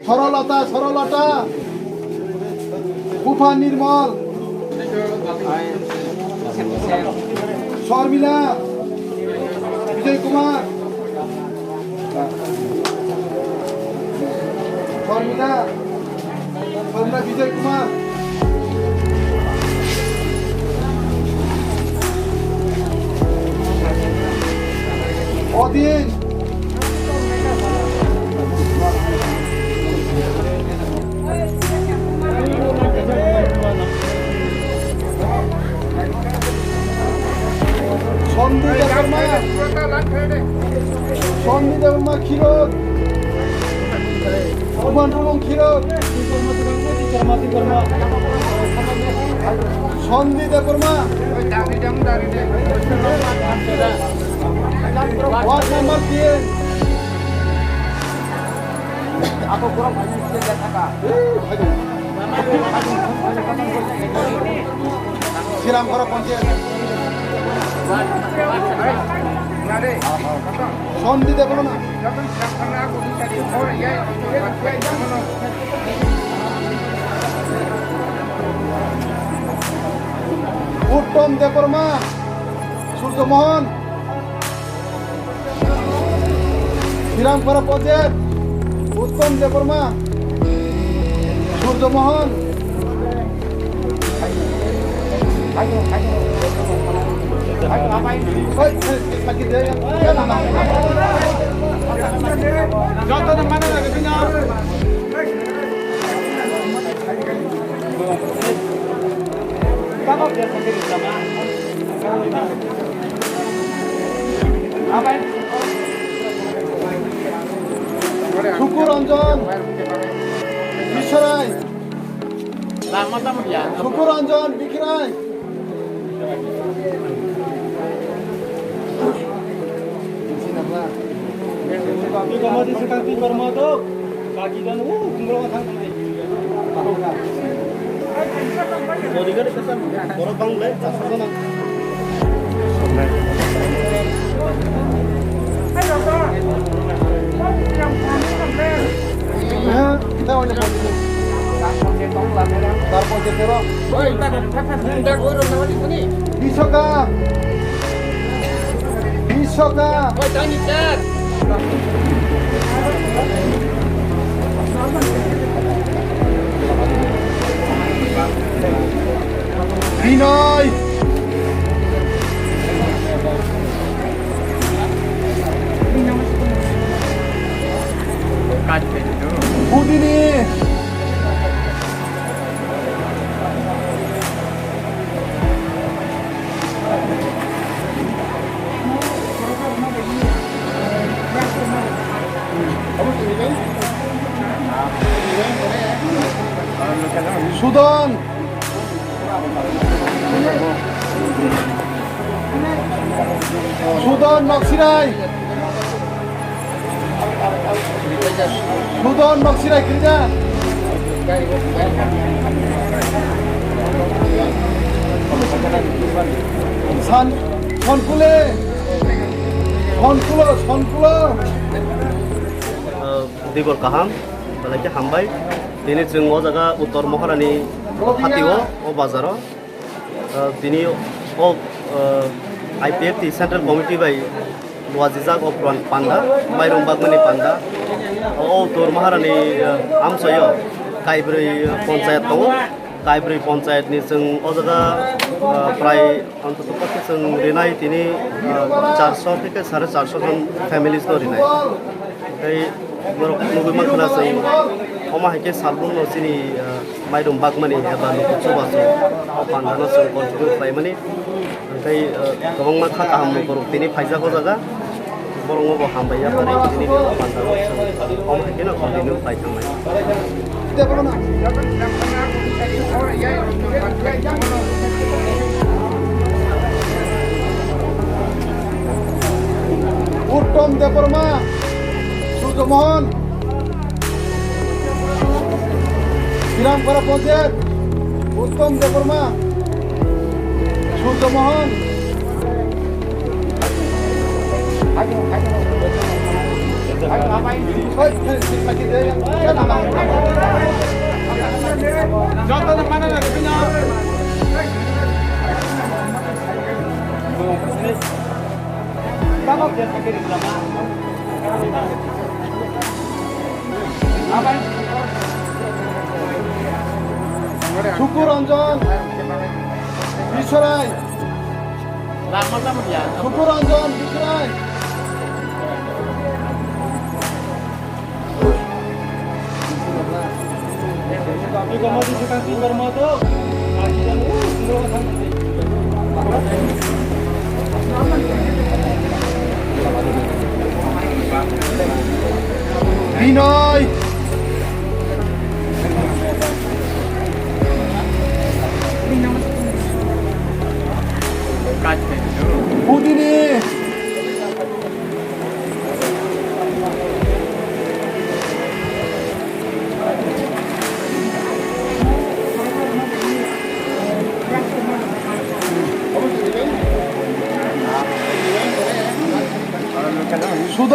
সরলতা সরলতা কুফা নির্মল শর্মিলা বিজয় কুমার শর্মিলা বিজয় কুমার অদিন সন্ধি দেবর্মা ক্ষীরোদ রোমান ক্ষীরোদ সন্ধি দেবর্মা ওয়ার্ড নাম্বার 3 শ্রীরামপুরা পঞ্চায়েত সন্ধি দেবর্মা উত্তম দেবর্মা সূর্যমোহন শ্রীরামপুরা পঞ্চায়েত উত্তম দেবর্মা সূর্যমোহন সুকুরঞ্জন বিশ্বরায় সুকুরঞ্জন বিকিরায় বিশ্বকাপ বিনয় বুদিনী সুদন সুদন নকশিরাই সুদন নকশিরাই কিনা সনকুলে সনকুলো दिगर kaham balaki hambai dini जों o jaga uttor moharani hatio o bazaro dini o IPFT Central Committee by Luazizak of Panda Mairum Bagmani Panda o uttor moharani amsoyo kaibri panchayat to kaibri panchayat ni जों o jaga প্রায় অন্তত পক্ষে जों Rinnai তিনি 400 থেকে 450 জন families তো Rinnai এই नुबैमा खोनासै अमा हाइके सालबुं नसिनि माइरं बागमानि एबा नखुचु बासु पान्दानो जों कन्ट्रिबिउट खालामनानै ओमफ्राय गोबां खाता हामनो बर' दिनै फायजाखौ जागा बरंबो हामबाया बारै दिनै पान्दानो अमा हाइके कन्टिनिउ खालामनाय उत्तम देबर्मा সূর্যমোহন শ্রীরামপুরা পঞ্চায়েত উত্তম দেবর্মা সূর্যমোহন সুকুরঞ্জন বিশ্বরায় সুকুরঞ্জন বিশ্বরায় বিনয় বুদিনী সুদন